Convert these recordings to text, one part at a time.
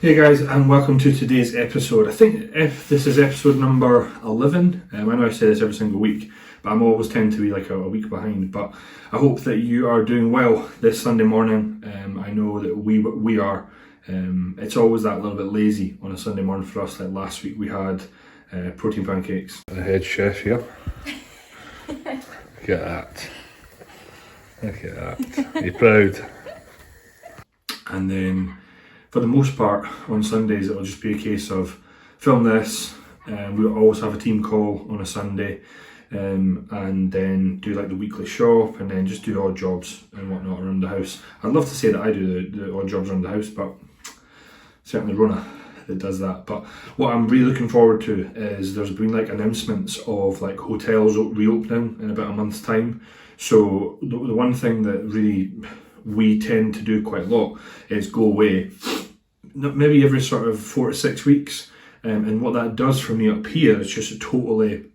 Hey guys, and welcome to today's episode. I think if this is episode number 11. I know I say this every single week, but I'm always tend to be like a week behind. But I hope that you are doing well this Sunday morning. I know that we are. It's always that little bit lazy on a Sunday morning for us. Like last week we had protein pancakes. The head chef here. Look at that. Look at that. Are you proud? And then for the most part, on Sundays, it'll just be a case of film this, we'll always have a team call on a Sunday, and then do like the weekly shop, and then just do odd jobs and whatnot around the house. I'd love to say that I do the odd jobs around the house, but certainly Rona that does that. But what I'm really looking forward to is there's been like announcements of like hotels reopening in about a month's time. So the one thing that really we tend to do quite a lot is go away maybe every sort of 4 to 6 weeks, and what that does for me up here is just it totally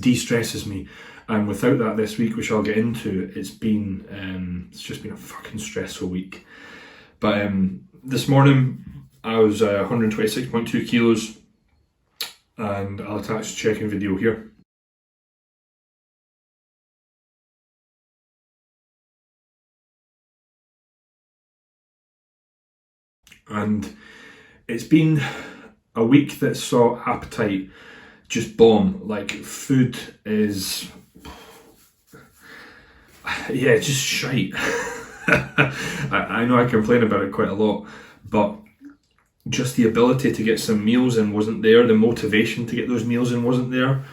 de-stresses me. And without that this week, which I'll get into, it's just been a fucking stressful week. But this morning I was 126.2 kilos, and I'll attach a check-in video here. And it's been a week that saw appetite just bomb. Like food is, yeah, just shite. I know I complain about it quite a lot, but just the ability to get some meals in wasn't there. The motivation to get those meals in wasn't there.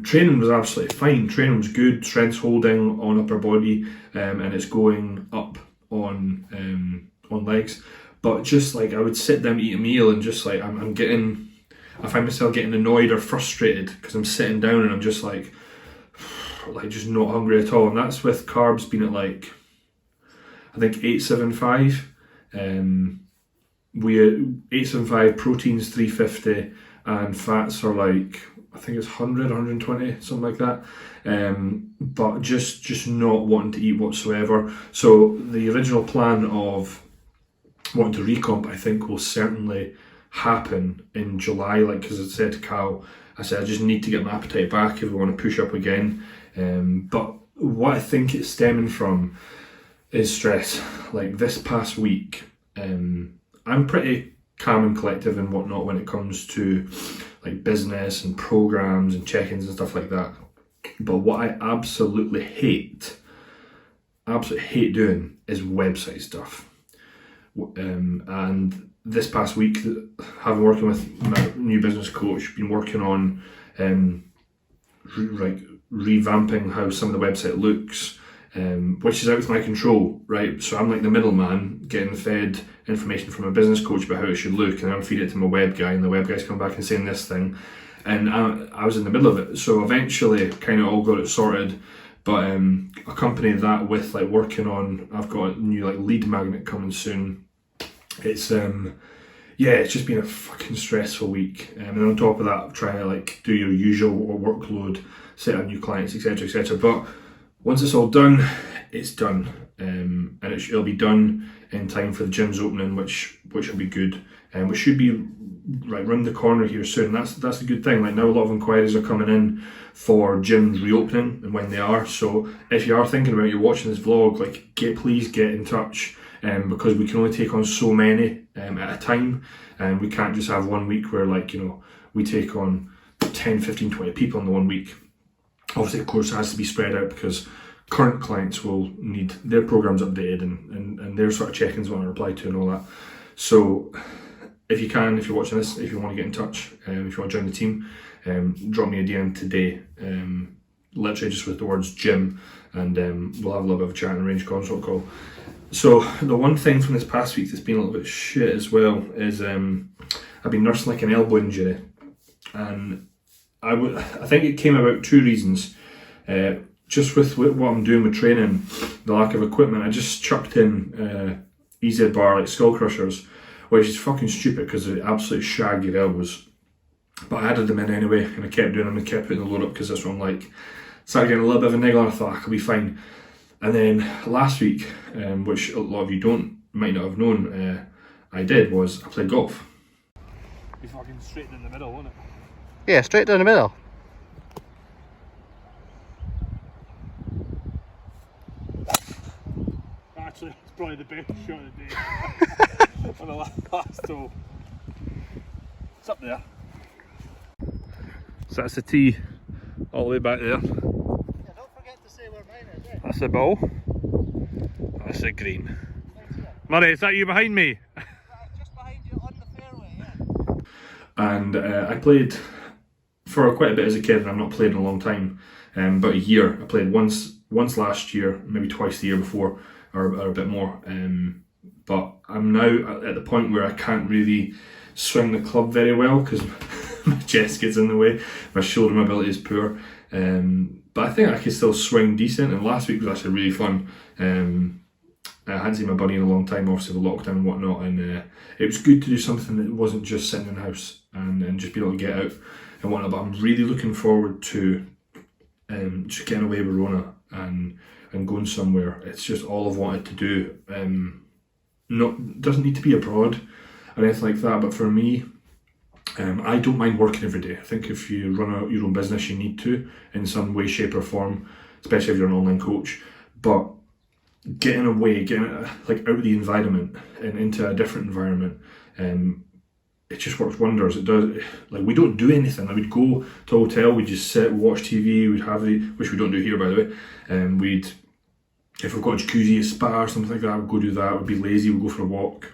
Training was absolutely fine. Training was good. Strength holding on upper body, and it's going up on legs. But just like I would sit down to eat a meal and just like I find myself getting annoyed or frustrated because I'm sitting down and I'm just like just not hungry at all. And that's with carbs being at like, I think 875. We 875, proteins 350, and fats are like, I think it's 100, 120, something like that. But just not wanting to eat whatsoever. So the original plan of wanting to recomp, I think, will certainly happen in July. Like, because I said to Cal, I said I just need to get my appetite back if we want to push up again. But what I think it's stemming from is stress. Like this past week, I'm pretty calm and collective and whatnot when it comes to like business and programs and check-ins and stuff like that. But what I absolutely hate doing is website stuff. And this past week, having working with my new business coach, been working on revamping how some of the website looks, which is out of my control, right? So I'm like the middleman getting fed information from a business coach about how it should look, and I'm feeding it to my web guy, and the web guy's come back and saying this thing, and I was in the middle of it. So eventually kind of all got it sorted. But accompanying that with like working on, I've got a new like lead magnet coming soon. It's it's just been a fucking stressful week, and on top of that, trying to like do your usual workload, set up new clients, etc., etc. But once it's all done, it's done, and it'll be done in time for the gym's opening, which will be good, and we should be right round the corner here soon. That's a good thing. Like now, a lot of inquiries are coming in for gyms reopening and when they are. So if you are thinking about you're watching this vlog, like please get in touch. Because we can only take on so many at a time, and we can't just have 1 week where like, you know, we take on 10, 15, 20 people in the 1 week. Obviously, of course, it has to be spread out because current clients will need their programs updated and their sort of check-ins want to reply to and all that. So if you're watching this, if you want to get in touch, if you want to join the team, drop me a DM today, literally just with the words gym, and we'll have a little bit of a chat and arrange a consult call. So the one thing from this past week that's been a little bit shit as well is I've been nursing like an elbow injury, and I think it came about 2 reasons. Just with what I'm doing with training, the lack of equipment, I just chucked in EZ bar like skull crushers, which is fucking stupid because they absolutely shag your elbows. But I added them in anyway, and I kept doing them and kept putting the load up because that's what I'm like. Started getting a little bit of a niggle, and I thought I could be fine. And then last week, which a lot of you might not have known, I did was I played golf. Be fucking straight in the middle, won't it? Yeah, straight down the middle. Actually, it's probably the best shot of the day. On the last hole. It's up there. So that's the tee all the way back there. Yeah, don't forget to say where mine is, eh? That's the ball. That's the green. Murray, is that you behind me? Just behind you on the fairway, yeah. And I played for quite a bit as a kid, and I've not played in a long time, about a year. I played once last year, maybe twice the year before, or a bit more. But I'm now at the point where I can't really swing the club very well because my chest gets in the way, my shoulder mobility is poor. But I think I can still swing decent, and last week was actually really fun. I hadn't seen my buddy in a long time, obviously the lockdown and whatnot, and it was good to do something that wasn't just sitting in the house and just be able to get out and whatnot. But I'm really looking forward to just getting away with Rona and going somewhere. It's just all I've wanted to do. Doesn't need to be abroad or anything like that, but for me, I don't mind working every day. I think if you run your own business, you need to in some way, shape or form, especially if you're an online coach. But getting away, getting like out of the environment and into a different environment, it just works wonders. It does. Like, we don't do anything. Like, we'd go to a hotel, we'd just sit, watch TV, we'd have which we don't do here, by the way. If we've got a jacuzzi, a spa or something like that, we'd go do that. We'd be lazy, we'd go for a walk.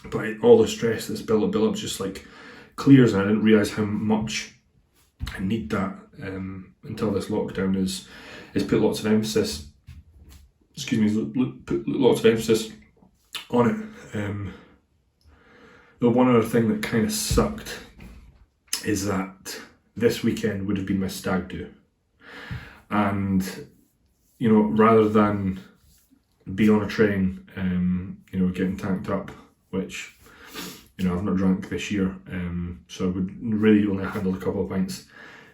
But all the stress that's built up just like clears, and I didn't realise how much I need that until this lockdown is put lots of emphasis. Put lots of emphasis on it. The one other thing that kind of sucked is that this weekend would have been my stag do, and rather than be on a train, getting tanked up, which I've not drunk this year, so I would really only handle a couple of pints.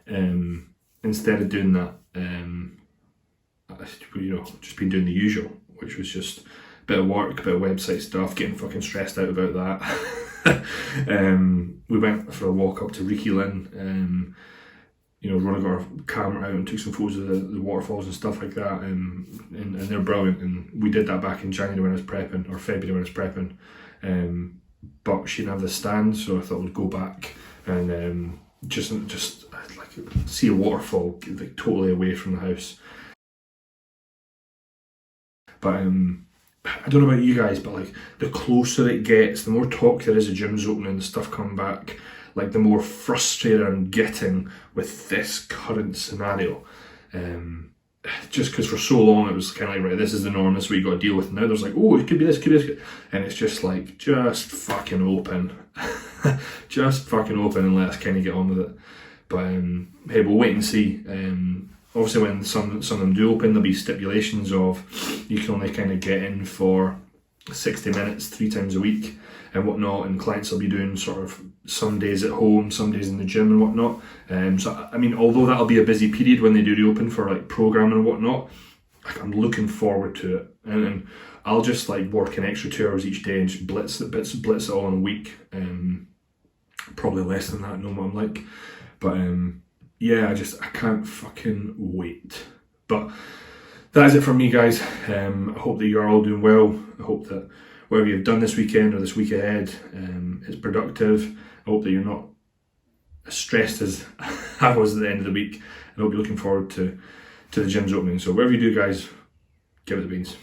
Instead of doing that, just been doing the usual, which was just a bit of work, a bit of website stuff, getting fucking stressed out about that. We went for a walk up to Reekie Lynn. Rona got our camera out and took some photos of the waterfalls and stuff like that, and they're brilliant. And we did that back in January when I was prepping, or February when I was prepping. But she didn't have the stand, so I thought we'd go back and just like see a waterfall, like totally away from the house. But I don't know about you guys, but like the closer it gets, the more talk there is of gyms opening, stuff coming back, like the more frustrated I'm getting with this current scenario. Just because for so long it was kind of like, right, this is the norm, this is what you got to deal with. And now there's like, oh, it could be this, could be this, and it's just like, just fucking open, just fucking open, and let's kind of get on with it. But hey, we'll wait and see. Obviously, when some of them do open, there'll be stipulations of you can only kind of get in for 60 minutes 3 times a week and whatnot, and clients will be doing sort of some days at home, some days in the gym and whatnot. So I mean, although that'll be a busy period when they do reopen for like programming and whatnot, like, I'm looking forward to it, and I'll just like work an extra 2 hours each day and just blitz it all in a week. Probably less than that, know what I'm like, but yeah, I can't fucking wait. But that is it from me, guys. I hope that you're all doing well. I hope that whatever you've done this weekend or this week ahead is productive. I hope that you're not as stressed as I was at the end of the week. And I hope you're looking forward to the gyms opening. So whatever you do, guys, give it the beans.